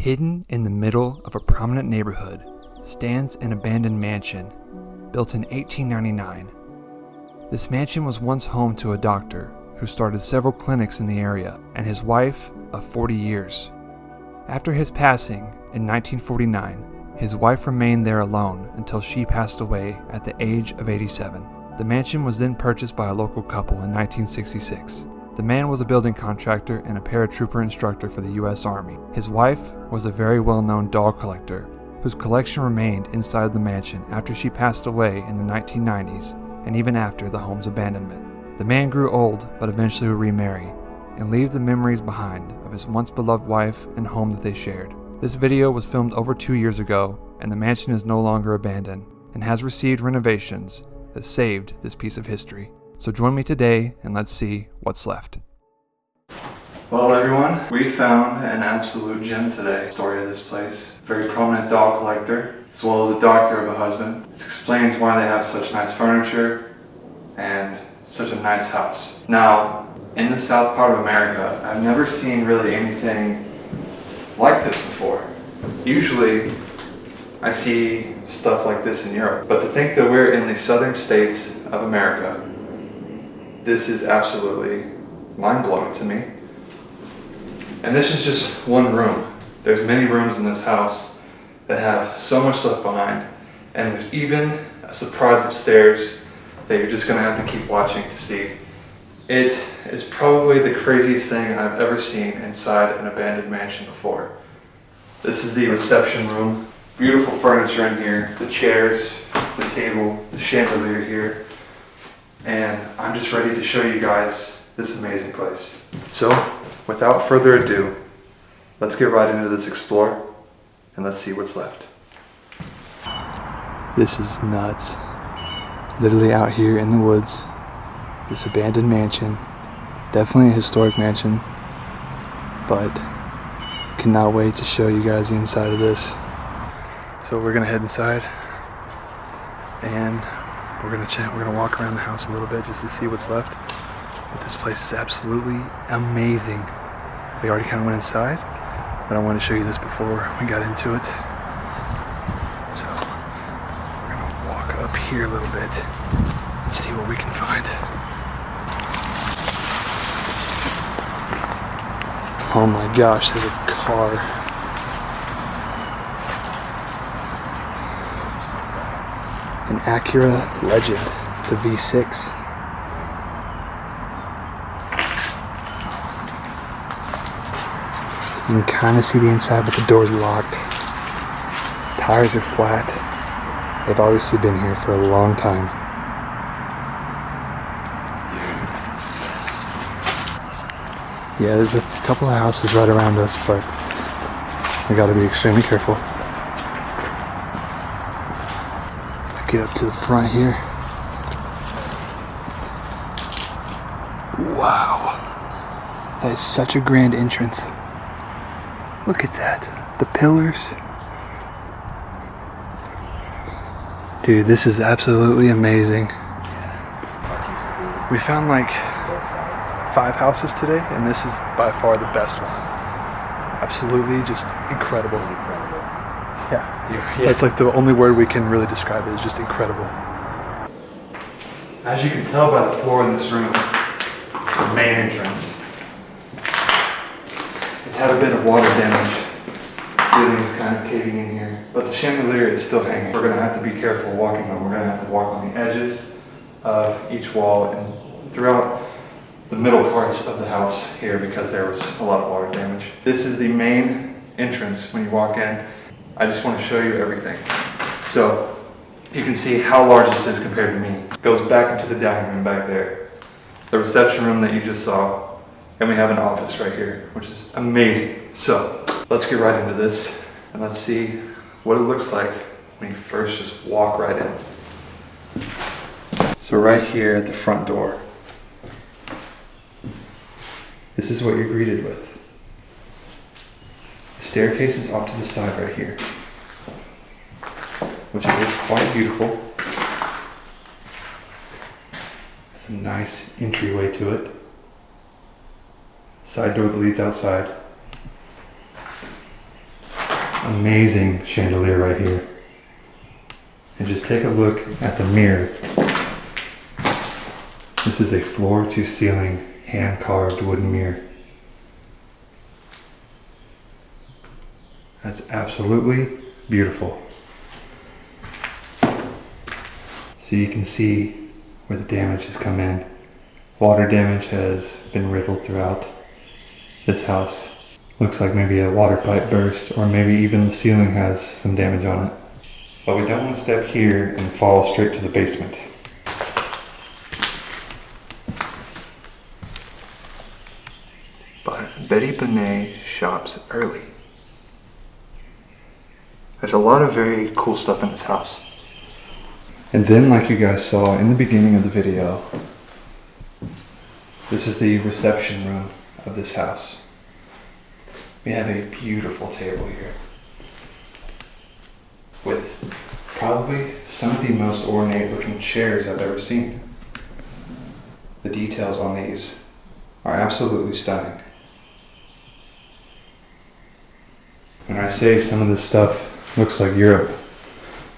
Hidden in the middle of a prominent neighborhood stands an abandoned mansion built in 1899. This mansion was once home to a doctor who started several clinics in the area and his wife of 40 years. After his passing in 1949, his wife remained there alone until she passed away at the age of 87. The mansion was then purchased by a local couple in 1966. The man was a building contractor and a paratrooper instructor for the U.S. Army. His wife was a very well-known doll collector, whose collection remained inside the mansion after she passed away in the 1990s and even after the home's abandonment. The man grew old, but eventually would remarry and leave the memories behind of his once beloved wife and home that they shared. This video was filmed over 2 years ago, and the mansion is no longer abandoned and has received renovations that saved this piece of history. So join me today and let's see what's left. Well everyone, we found an absolute gem today. Story of this place. Very prominent doll collector, as well as a doctor of a husband. This explains why they have such nice furniture and such a nice house. Now, in the south part of America, I've never seen really anything like this before. Usually, I see stuff like this in Europe, but to think that we're in the southern states of America, this is absolutely mind-blowing to me. And this is just one room. There's many rooms in this house that have so much left behind, and there's even a surprise upstairs that you're just gonna have to keep watching to see. It is probably the craziest thing I've ever seen inside an abandoned mansion before. This is the reception room. Beautiful furniture in here, the chairs, the table, the chandelier here. And I'm just ready to show you guys this amazing place. So, without further ado, let's get right into this explore and let's see what's left. This is nuts. Literally out here in the woods, this abandoned mansion, definitely a historic mansion, but cannot wait to show you guys the inside of this. So we're gonna head inside and we're gonna walk around the house a little bit just to see what's left. But this place is absolutely amazing. We already kind of went inside, but I wanted to show you this before we got into it. So we're gonna walk up here a little bit and see what we can find. Oh my gosh, there's a car. An Acura Legend. It's a V6. You can kind of see the inside, but the door's locked. Tires are flat. They've obviously been here for a long time. Yeah, there's a couple of houses right around us, but we gotta be extremely careful. Let's get up to the front here. Wow. That is such a grand entrance. Look at that. The pillars. Dude, this is absolutely amazing. We found like 5 houses today, and this is by far the best one. Absolutely just incredible. Yeah. That's like the only word we can really describe it, is just incredible. As you can tell by the floor in this room, the main entrance, it's had a bit of water damage. The ceiling is kind of caving in here, but the chandelier is still hanging. We're gonna have to be careful walking on. We're gonna have to walk on the edges of each wall and throughout the middle parts of the house here because there was a lot of water damage. This is the main entrance when you walk in. I just want to show you everything. So you can see how large this is compared to me. It goes back into the dining room back there. The reception room that you just saw. And we have an office right here, which is amazing. So let's get right into this and let's see what it looks like when you first just walk right in. So right here at the front door, this is what you're greeted with. The staircase is off to the side right here, which is quite beautiful. It's a nice entryway to it. Side door that leads outside. amazing chandelier right here. And just take a look at the mirror. This is a floor to ceiling hand carved wooden mirror. That's absolutely beautiful. So you can see where the damage has come in. Water damage has been riddled throughout this house. Looks like maybe a water pipe burst, or maybe even the ceiling has some damage on it. But we don't want to step here and fall straight to the basement. But Betty Benet shops early. There's a lot of very cool stuff in this house. And then, like you guys saw in the beginning of the video, this is the reception room of this house. We have a beautiful table here with probably some of the most ornate looking chairs I've ever seen. The details on these are absolutely stunning. When I say some of this stuff looks like Europe,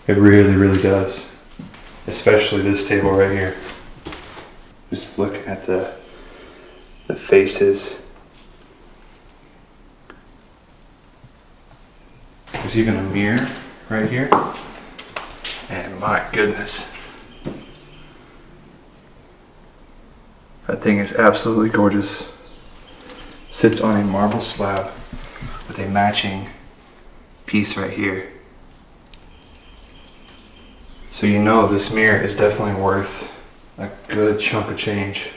it really, really does. Especially this table right here. Just look at the faces. There's even a mirror right here. And my goodness. That thing is absolutely gorgeous. Sits on a marble slab with a matching piece right here. So you know this mirror is definitely worth a good chunk of change.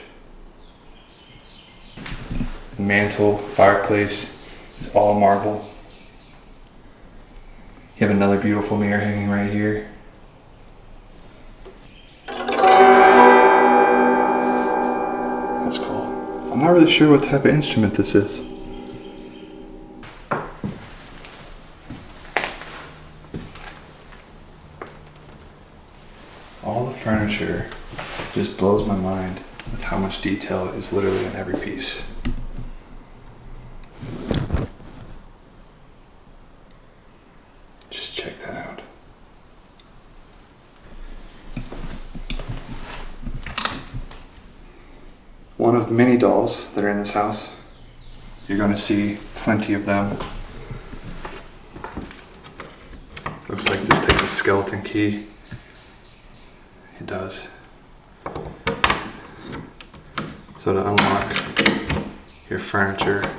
The mantle, fireplace is all marble. You have another beautiful mirror hanging right here. That's cool. I'm not really sure what type of instrument this is. All the furniture just blows my mind with how much detail is literally in every piece. Just check that out. One of many dolls that are in this house. You're going to see plenty of them. Looks like this takes a skeleton key. It does. So to unlock your furniture,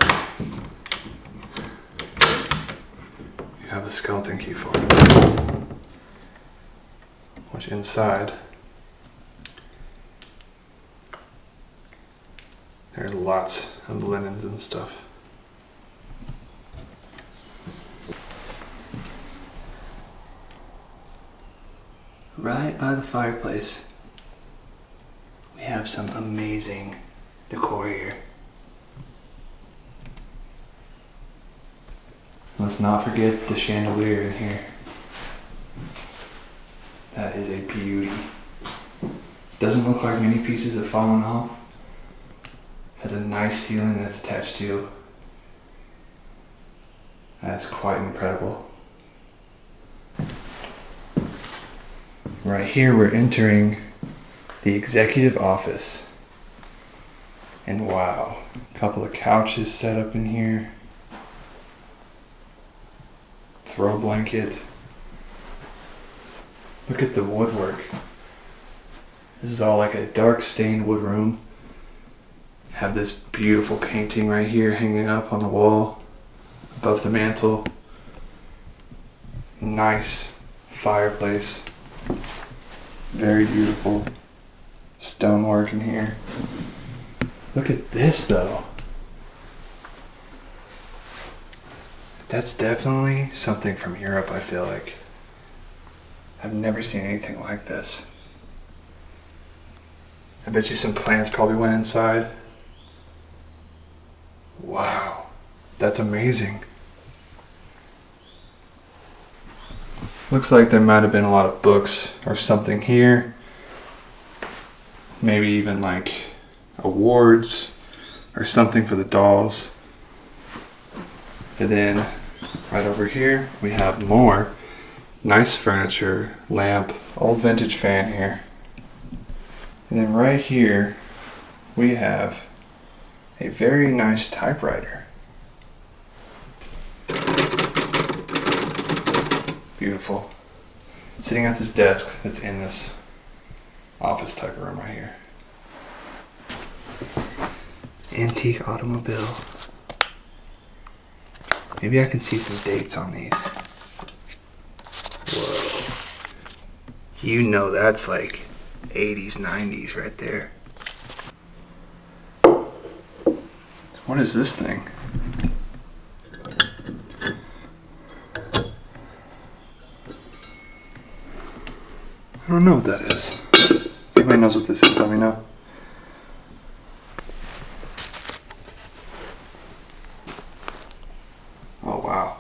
you have a skeleton key for it. Which inside, there are lots of linens and stuff. Right by the fireplace, we have some amazing decor here. Let's not forget the chandelier in here. That is a beauty. Doesn't look like many pieces have fallen off. Has a nice ceiling that's attached to. That's quite incredible. Right here we're entering the executive office. And wow, a couple of couches set up in here. Throw blanket. Look at the woodwork. This is all like a dark stained wood room. Have this beautiful painting right here hanging up on the wall above the mantle. Nice fireplace. Very beautiful stonework in here. Look at this though. That's definitely something from Europe, I feel like. I've never seen anything like this. I bet you some plants probably went inside. Wow, that's amazing. Looks like there might have been a lot of books or something here. Maybe even like awards or something for the dolls. And then Right over here, we have more nice furniture, lamp, old vintage fan here. And then right here, we have a very nice typewriter. Beautiful. Sitting at this desk that's in this office type of room right here. Antique automobile. Maybe I can see some dates on these. Whoa. You know that's like 80s, 90s right there. What is this thing? I don't know what that is. If anybody knows what this is, let me know. Oh wow.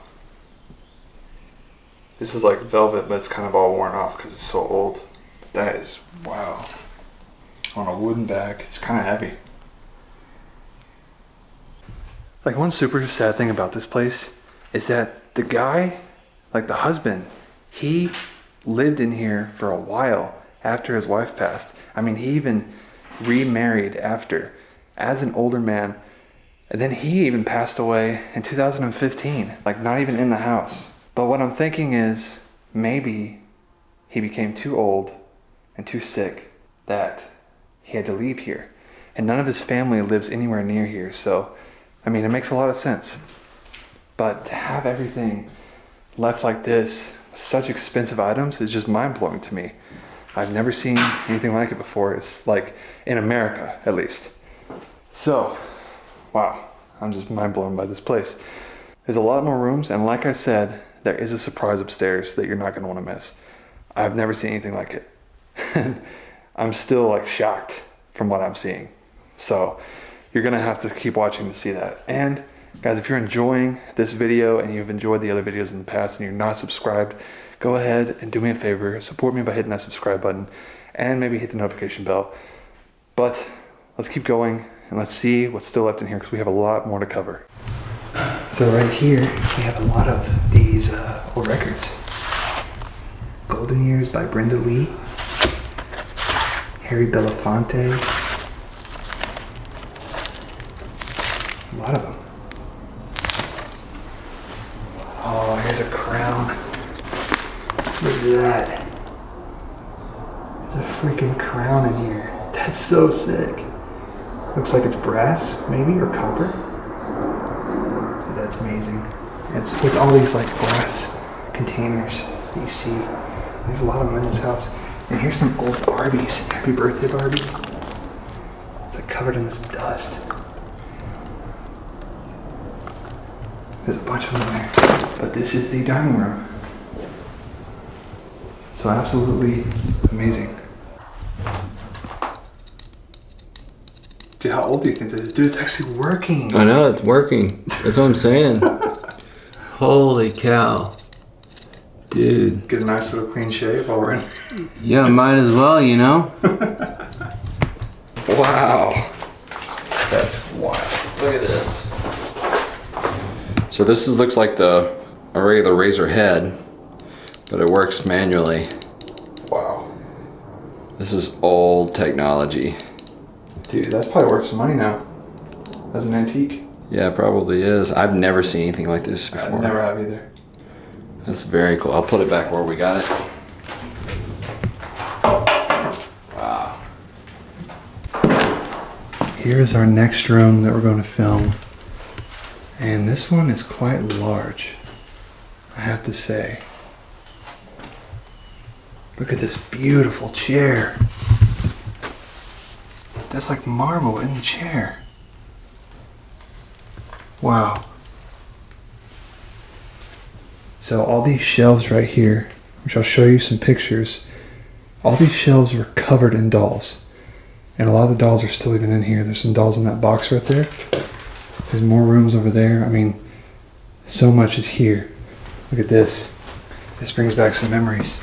This is like velvet, but it's kind of all worn off because it's so old. But that is, wow. On a wooden back, it's kind of heavy. Like, one super sad thing about this place is that the guy, like the husband, he lived in here for a while after his wife passed. I mean, he even remarried after as an older man. And then he even passed away in 2015, like not even in the house. But what I'm thinking is maybe he became too old and too sick that he had to leave here. And none of his family lives anywhere near here. So, I mean, it makes a lot of sense. But to have everything left like this, such expensive items, is just mind-blowing to me. I've never seen anything like it before. It's like in America, at least. So, wow, I'm just mind-blown by this place. There's a lot more rooms, and like I said, there is a surprise upstairs that you're not going to want to miss. I've never seen anything like it. And I'm still like shocked from what I'm seeing. So, you're going to have to keep watching to see that. And guys, if you're enjoying this video and you've enjoyed the other videos in the past and you're not subscribed, go ahead and do me a favor. Support me by hitting that subscribe button and maybe hit the notification bell. But let's keep going and let's see what's still left in here because we have a lot more to cover. So right here, we have a lot of these old records. Golden Years by Brenda Lee. Harry Belafonte. A lot of them. Oh, here's a crown. Look at that. There's a freaking crown in here. That's so sick. Looks like it's brass, maybe, or copper. But that's amazing. It's with all these like glass containers that you see. There's a lot of them in this house. And here's some old Barbies. Happy birthday, Barbie. It's like covered in this dust. There's a bunch of them there. But this is the dining room. So absolutely amazing. Dude, how old do you think that is? Dude, it's actually working. I know, it's working. That's what I'm saying. Holy cow. Dude. Get a nice little clean shave while we're in. Yeah, might as well, you know? Wow. That's wild. Look at this. So this looks like a regular razor head, but it works manually. Wow. This is old technology. Dude, that's probably worth some money now. As an antique. Yeah, it probably is. I've never seen anything like this before. I never have either. That's very cool. I'll put it back where we got it. Wow. Here's our next room that we're going to film. And this one is quite large, I have to say. Look at this beautiful chair. That's like marble in the chair. Wow. So all these shelves right here, which I'll show you some pictures, all these shelves were covered in dolls. And a lot of the dolls are still even in here. There's some dolls in that box right there. There's more rooms over there. I mean, so much is here. Look at this. This brings back some memories.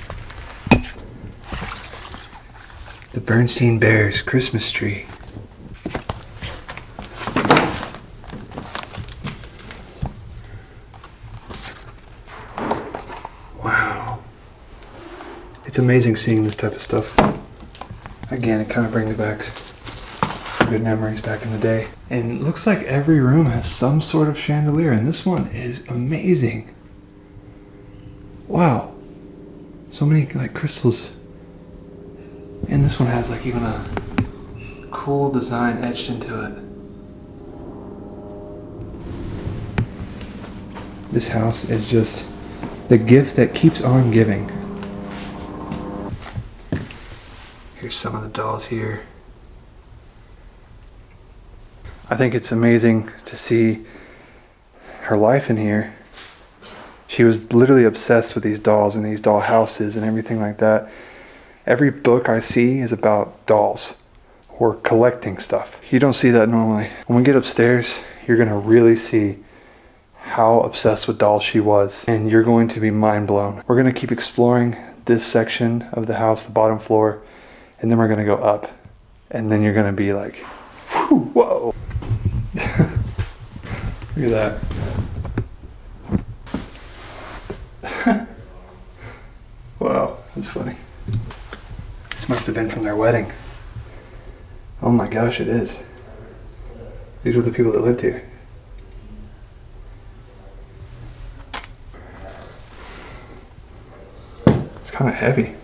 The Bernstein Bears Christmas tree. It's amazing seeing this type of stuff. Again, it kind of brings back some good memories back in the day. And it looks like every room has some sort of chandelier, and this one is amazing. Wow. So many like crystals. And this one has like even a cool design etched into it. This house is just the gift that keeps on giving. Here's some of the dolls here. I think it's amazing to see her life in here. She was literally obsessed with these dolls and these doll houses and everything like that. Every book I see is about dolls or collecting stuff. You don't see that normally. When we get upstairs, you're gonna really see how obsessed with dolls she was, and you're going to be mind blown. We're gonna keep exploring this section of the house, the bottom floor, and then we're gonna go up, and then you're gonna be like, whew, whoa. Look at that. Wow, that's funny. This must have been from their wedding. Oh my gosh, it is. These were the people that lived here. It's kind of heavy.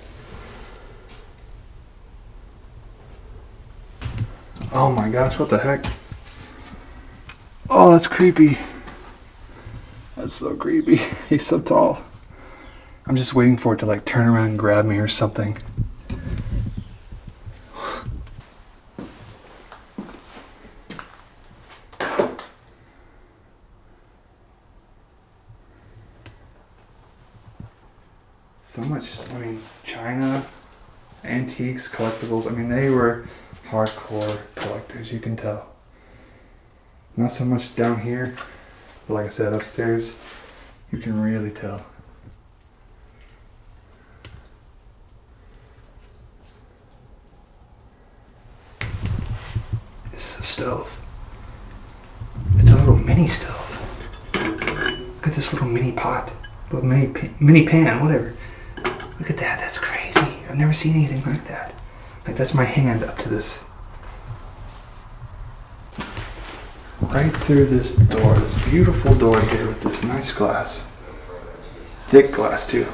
Oh my gosh, what the heck? Oh, that's creepy. That's so creepy. He's so tall. I'm just waiting for it to like turn around and grab me or something. So much, I mean, China, antiques, collectibles. I mean, they were hardcore collectors, you can tell. Not so much down here, but like I said, upstairs, you can really tell. This is a stove. It's a little mini stove. Look at this little mini pot, little mini pan, whatever. Look at that, that's crazy. I've never seen anything like that. Like that's my hand up to this. Right through this door, this beautiful door here with this nice glass. Thick glass too.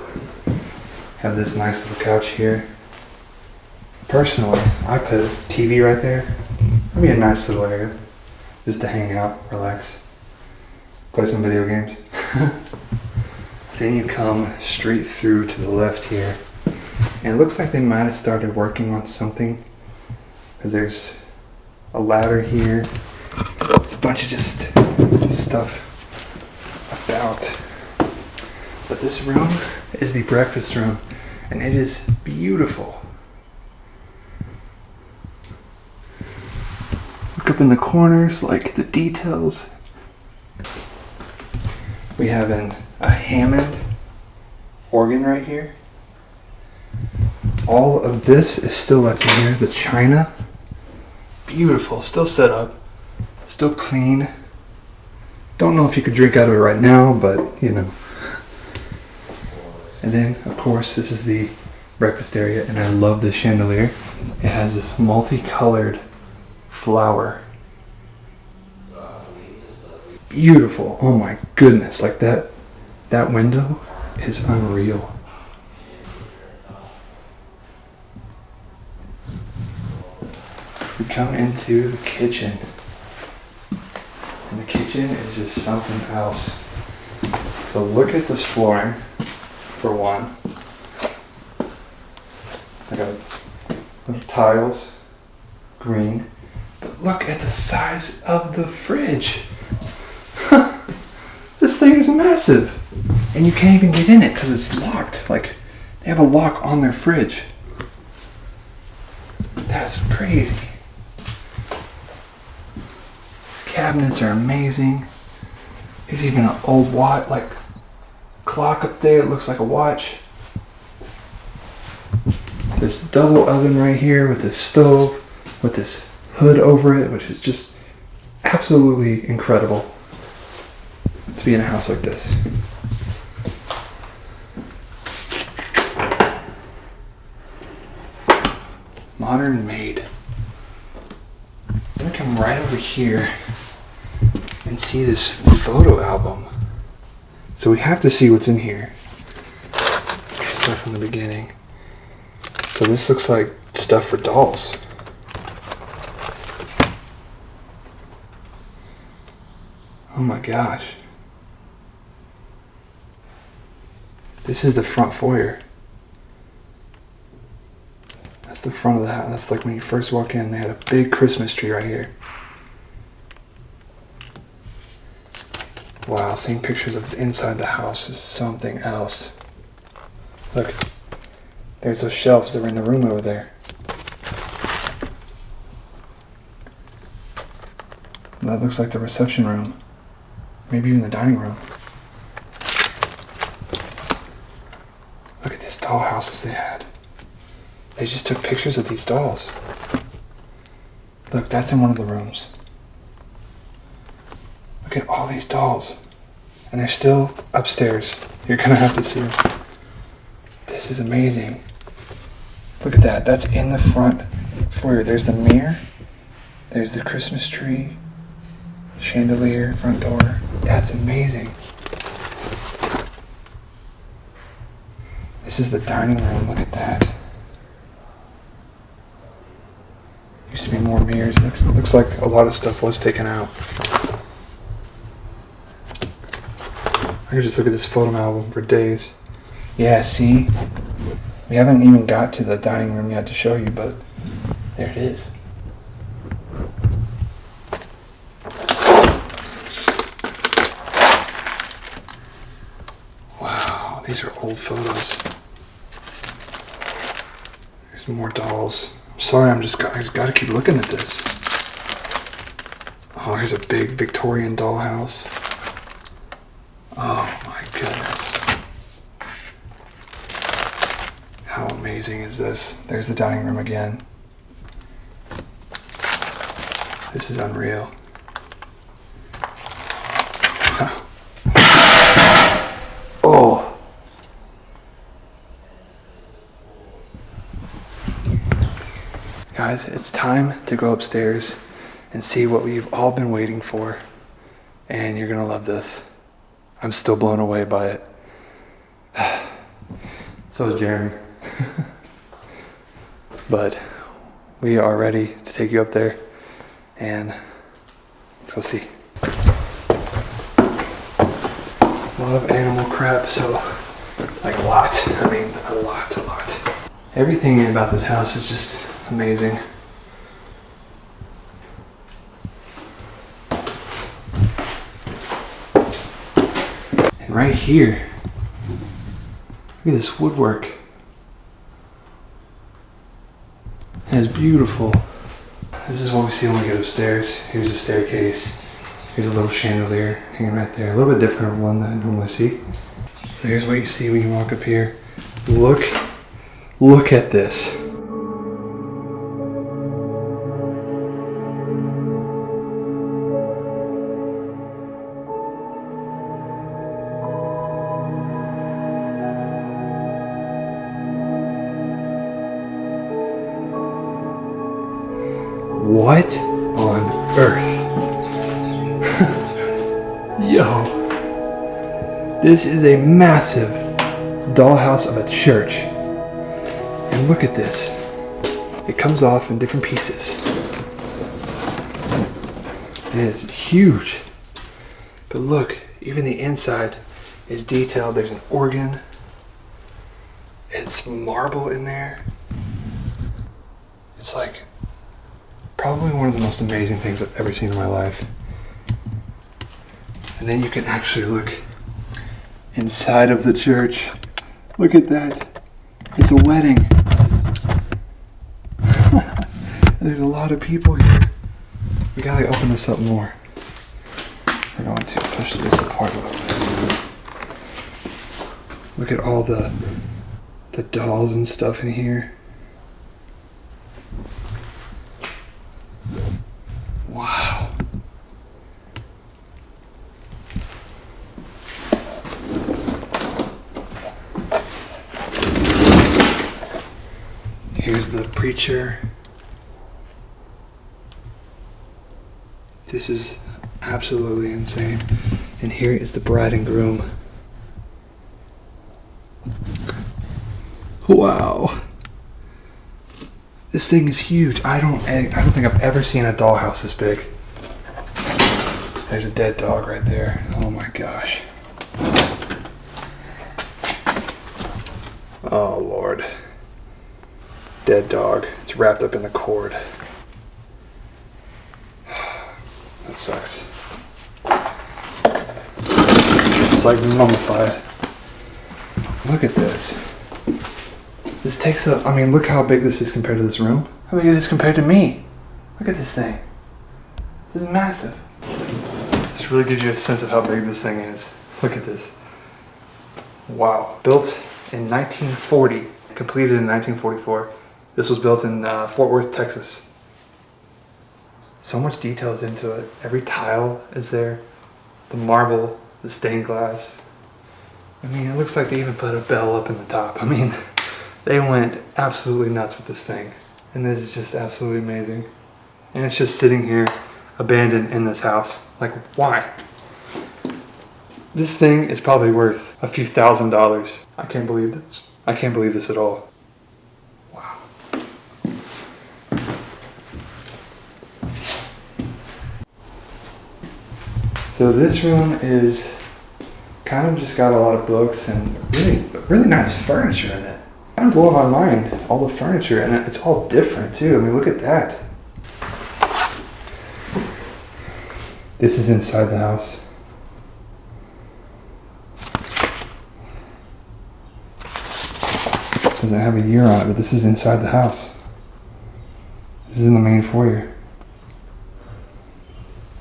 Have this nice little couch here. Personally, I put a TV right there. That'd be a nice little area. Just to hang out, relax, play some video games. Then you come straight through to the left here. And it looks like they might have started working on something, because there's a ladder here. There's a bunch of just stuff about. But this room is the breakfast room, and it is beautiful. Look up in the corners, like the details. We have a Hammond organ right here. All of this is still left in here. The china, beautiful, still set up, still clean. Don't know if you could drink out of it right now, but you know. And then, of course, this is the breakfast area, and I love this chandelier. It has this multicolored flower. Beautiful. Oh my goodness, like that window is unreal. We come into the kitchen, and the kitchen is just something else. So look at this flooring, for one. I got little tiles, green, but look at the size of the fridge. This thing is massive, and you can't even get in it because it's locked. Like, they have a lock on their fridge. That's crazy. Cabinets are amazing. There's even an old watch, like clock up there. It looks like a watch. This double oven right here with this stove, with this hood over it, which is just absolutely incredible to be in a house like this. modern made. I'm gonna come right over here and see this photo album. So we have to see what's in here. Stuff from the beginning. So this looks like stuff for dolls. Oh my gosh. This is the front foyer. That's the front of the house. That's like when you first walk in, they had a big Christmas tree right here. Wow, seeing pictures of inside the house is something else. Look, there's those shelves that were in the room over there. That looks like the reception room. Maybe even the dining room. Look at these dollhouses they had. They just took pictures of these dolls. Look, that's in one of the rooms. Look at all these dolls. And they're still upstairs. You're gonna have to see them. This is amazing. Look at that. That's in the front foyer. There's the mirror. There's the Christmas tree. Chandelier, front door. That's amazing. This is the dining room. Look at that. Used to be more mirrors. Looks like a lot of stuff was taken out. I could just look at this photo album for days. Yeah, see? We haven't even got to the dining room yet to show you, but there it is. Wow, these are old photos. There's more dolls. I'm sorry, I just got to keep looking at this. Oh, here's a big Victorian dollhouse. Oh my goodness. How amazing is this? There's the dining room again. This is unreal. Wow. Oh. Guys, it's time to go upstairs and see what we've all been waiting for. And you're gonna love this. I'm still blown away by it. So is Jeremy. But we are ready to take you up there and let's go see. A lot of animal crap, so like a lot. I mean, a lot. Everything about this house is just amazing. And right here, look at this woodwork. It's beautiful. This is what we see when we get upstairs. Here's a staircase. Here's a little chandelier hanging right there. A little bit different of one that I normally see. So here's what you see when you walk up here. Look at this. What on earth? Yo, this is a massive dollhouse of a church. And look at this. It comes off in different pieces. And it's huge. But look, even the inside is detailed. There's an organ. It's marble in there. It's like probably one of the most amazing things I've ever seen in my life. And then you can actually look inside of the church. Look at that. It's a wedding. There's a lot of people here. We gotta open this up more. We're going to push this apart a little bit. Look at all the dolls and stuff in here. Wow. Here's the preacher This is absolutely insane. And here is the bride and groom. Wow. This thing is huge. I don't think I've ever seen a dollhouse this big. There's a dead dog right there. Oh my gosh. Oh Lord. Dead dog. It's wrapped up in the cord. That sucks. It's like mummified. Look at this. This takes up, I mean, look how big this is compared to this room. How big it is compared to me. Look at this thing. This is massive. This really gives you a sense of how big this thing is. Look at this. Wow. Built in 1940, completed in 1944. This was built in Fort Worth, Texas. So much detail is into it. Every tile is there. The marble, the stained glass. I mean, it looks like they even put a bell up in the top. I mean, they went absolutely nuts with this thing. And this is just absolutely amazing. And it's just sitting here, abandoned in this house. Like, why? This thing is probably worth a few $1,000s. I can't believe this. I can't believe this at all. Wow. So this room is kind of just got a lot of books and really nice furniture in it. Kind of blowing my mind, all the furniture in it. It's all different too. I mean, look at that. This is inside the house. Doesn't have a year on it, but this is inside the house. This is in the main foyer.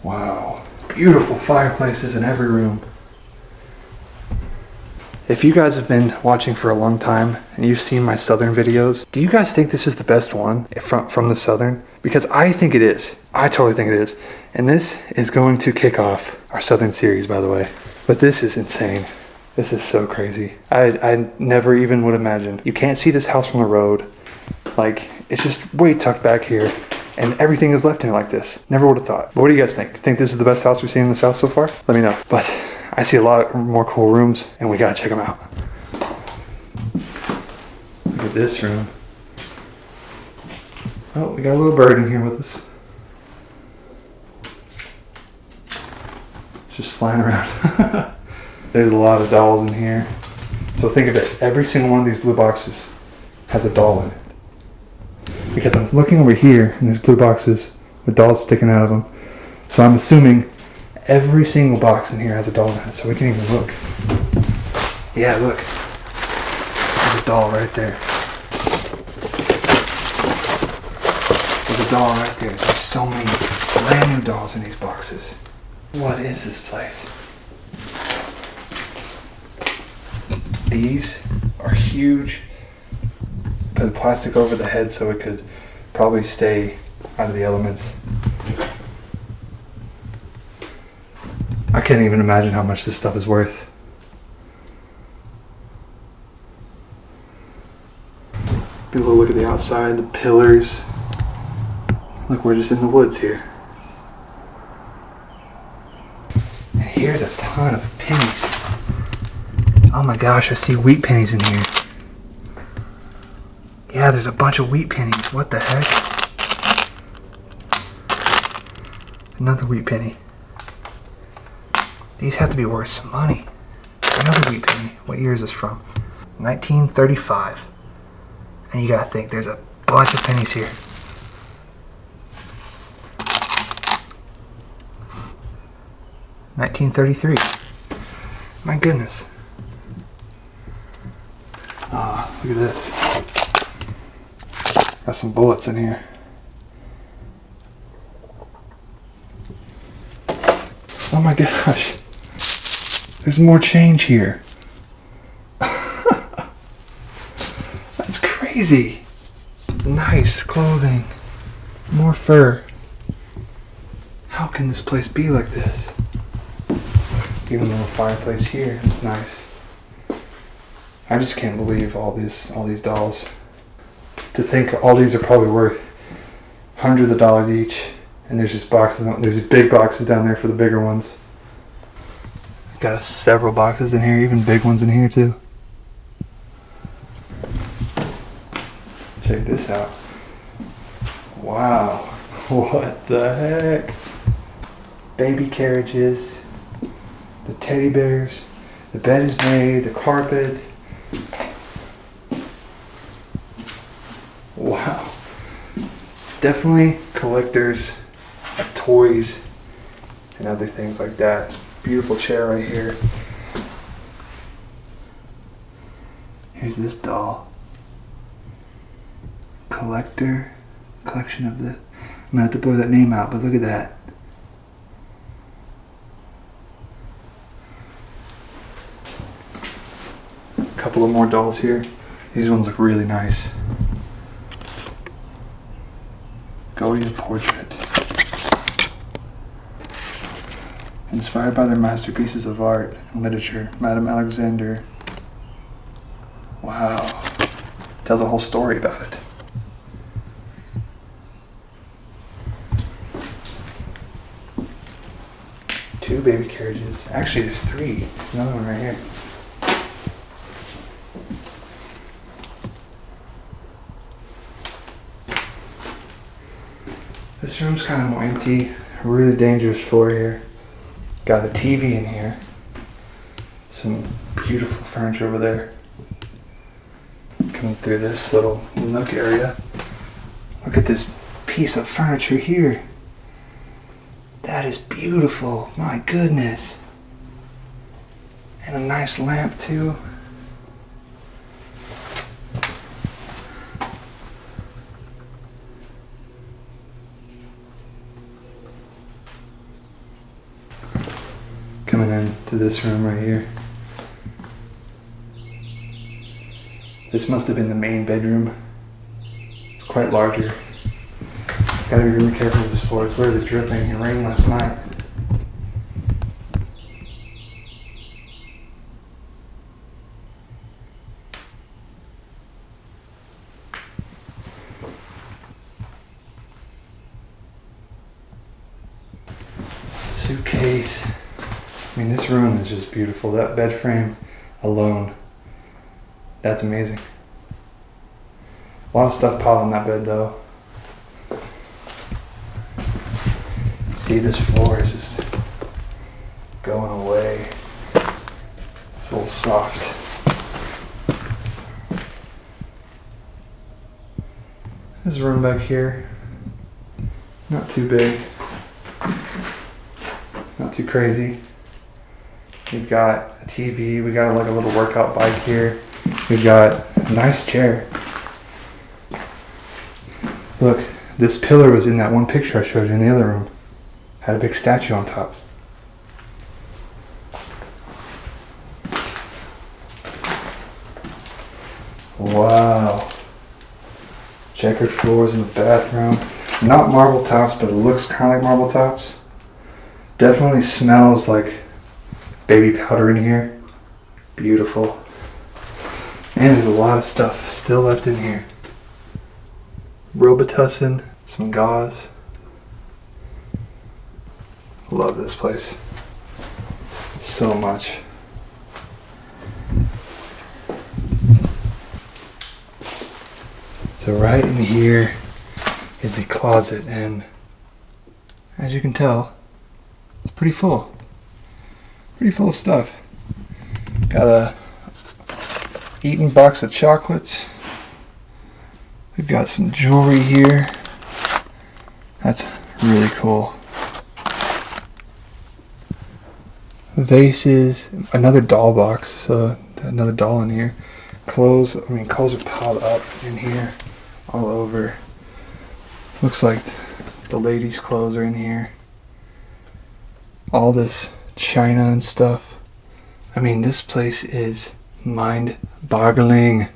Wow. Beautiful fireplaces in every room. If you guys have been watching for a long time and you've seen my Southern videos, do you guys think this is the best one from the Southern? Because I think it is. I totally think it is. And this is going to kick off our Southern series, by the way. But this is insane. This is so crazy. I never even would imagine. You can't see this house from the road. Like, it's just way tucked back here. And everything is left in it like this. Never would have thought. But what do you guys think? Think this is the best house we've seen in this house so far? Let me know. But I see a lot more cool rooms, and we gotta check them out. Look at this room. Oh, we got a little bird in here with us. It's just flying around. There's a lot of dolls in here. So think of it. Every single one of these blue boxes has a doll in it. Because I'm looking over here, and there's blue boxes with dolls sticking out of them. So I'm assuming every single box in here has a doll in it, so we can even look. Yeah, look. There's a doll right there. There's a doll right there. There's so many brand new dolls in these boxes. What is this place? These are huge. Put plastic over the head so it could probably stay out of the elements. I can't even imagine how much this stuff is worth. Be able to look at the outside, the pillars. Look, we're just in the woods here. And here's a ton of pennies. Oh my gosh, I see wheat pennies in here. Yeah, there's a bunch of wheat pennies. What the heck? Another wheat penny. These have to be worth some money. Another wheat penny. What year is this from? 1935. And you gotta think, there's a bunch of pennies here. $1933. My goodness. Ah, look at this. Got some bullets in here. Oh my gosh. There's more change here. That's crazy. Nice clothing. More fur. How can this place be like this? Even a little fireplace here. It's nice. I just can't believe all these dolls. To think all these are probably worth hundreds of dollars each, And there's just boxes, there's these big boxes down there for the bigger ones. Got several boxes in here, even big ones in here too. Check this out. Wow, what the heck? Baby carriages, the teddy bears, the bed is made, the carpet. Wow. Definitely collectors of toys and other things like that. Beautiful chair right here. Here's this doll. Collection of the... I'm gonna have to blur that name out, but look at that. A couple of more dolls here. These ones look really nice. Gaudian portrait. Inspired by their masterpieces of art and literature, Madame Alexander. Wow. Tells a whole story about it. Two baby carriages. Actually, there's three. Another one right here. This room's kind of more empty. Really dangerous floor here. Got a TV in here. Some beautiful furniture over there. Coming through this little nook area. Look at this piece of furniture here. That is beautiful. My goodness. And a nice lamp too. Coming into this room right here. This must have been the main bedroom. It's quite larger. Gotta be really careful with this floor. It's literally dripping. It rained last night. Suitcase. I mean, this room is just beautiful. That bed frame alone, that's amazing. A lot of stuff piled on that bed though. See, this floor is just going away. It's a little soft. This room back here, not too big, not too crazy. We've got a TV, we got like a little workout bike here. We've got a nice chair. Look, this pillar was in that one picture I showed you in the other room. Had a big statue on top. Wow. Checkered floors in the bathroom. Not marble tops, but it looks kind of like marble tops. Definitely smells like baby powder in here. Beautiful. And there's a lot of stuff still left in here. Robitussin, some gauze. Love this place so much. So right in here is the closet, and as you can tell, it's pretty full. Pretty full of stuff. Got a eaten box of chocolates. We've got some jewelry here. That's really cool. Vases, another doll box, so another doll in here. Clothes, clothes are piled up in here all over. Looks like the ladies' clothes are in here. All this china and stuff. This place is mind-boggling.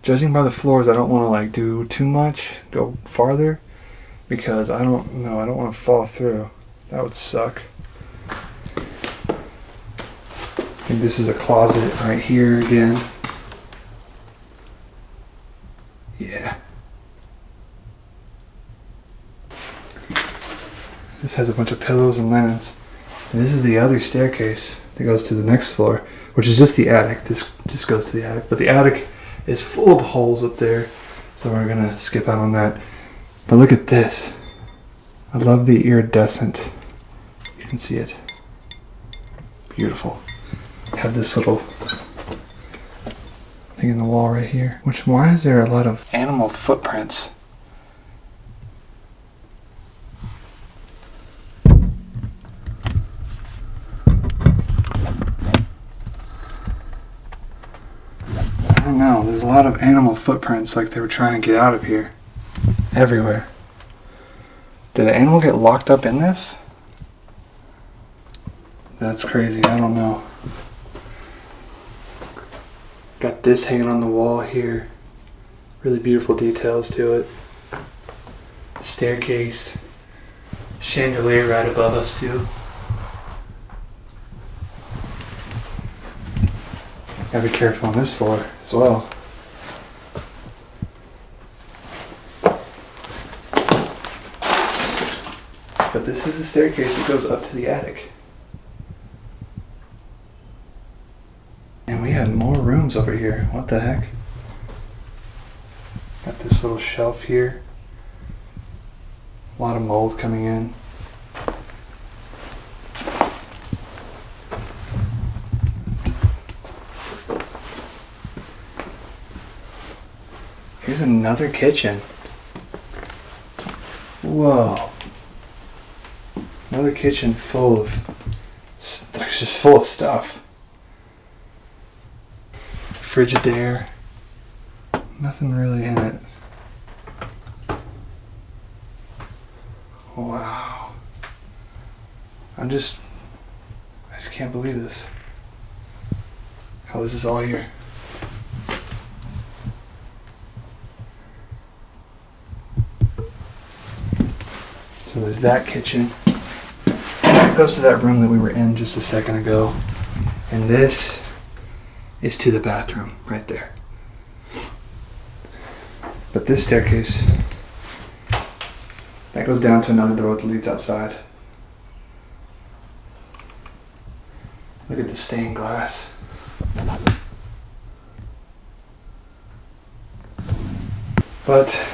Judging by the floors, I don't want to do too much, go farther, because I don't want to fall through. That would suck. I think this is a closet right here again. Yeah. This has a bunch of pillows and linens. And this is the other staircase that goes to the next floor, which is just the attic. This just goes to the attic. But the attic is full of holes up there, so we're gonna skip out on that. But look at this. I love the iridescent. You can see it. Beautiful. Have this little thing in the wall right here. Why is there a lot of animal footprints? I don't know. There's a lot of animal footprints, like they were trying to get out of here. Everywhere. Did an animal get locked up in this? That's crazy. I don't know. Got this hanging on the wall here. Really beautiful details to it. Staircase. Chandelier right above us too. Gotta be careful on this floor as well. But this is the staircase that goes up to the attic. And we have more rooms over here. What the heck? Got this little shelf here. A lot of mold coming in. Here's another kitchen. Whoa. Another kitchen full of, just full of stuff. Frigidaire. Nothing really in it. Wow. I just can't believe this. How this is all here. So there's that kitchen. That goes to that room that we were in just a second ago. And this is to the bathroom right there. But this staircase, that goes down to another door that leads outside. Look at the stained glass. But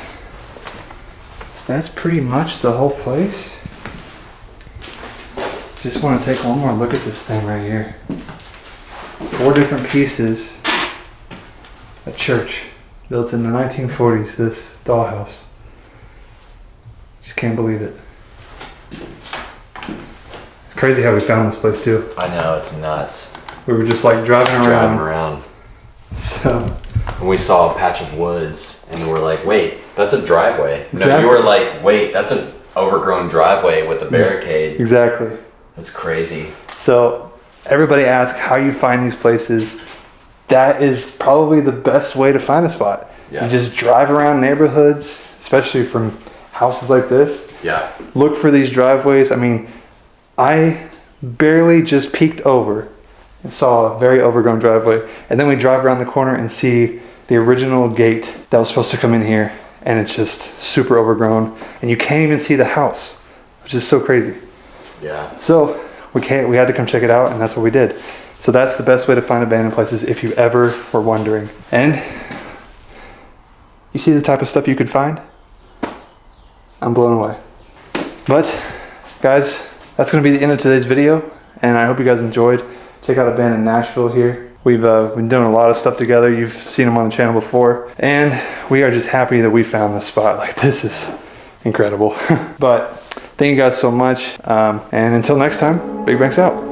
that's pretty much the whole place. Just want to take one more look at this thing right here. 4 different pieces. A church built in the 1940s, this dollhouse. Just can't believe it. It's crazy how we found this place too. I know, it's nuts. We were just like driving around. So. And we saw a patch of woods and we're like, wait, that's a driveway. Exactly. No, you were like, wait, that's an overgrown driveway with a barricade. Exactly. That's crazy. So everybody asks how you find these places. That is probably the best way to find a spot. Yeah. You just drive around neighborhoods, especially from houses like this. Yeah. Look for these driveways. I mean, I barely just peeked over and saw a very overgrown driveway. And then we drive around the corner and see the original gate that was supposed to come in here. And it's just super overgrown. And you can't even see the house, which is so crazy. Yeah. So we had to come check it out, and that's what we did. So that's the best way to find abandoned places if you ever were wondering. And you see the type of stuff you could find? I'm blown away. But guys, that's going to be the end of today's video, and I hope you guys enjoyed. Check out Abandoned Nashville here. We've been doing a lot of stuff together. You've seen them on the channel before, and we are just happy that we found this spot. Like, this is incredible. But thank you guys so much, and until next time, BigBankz out.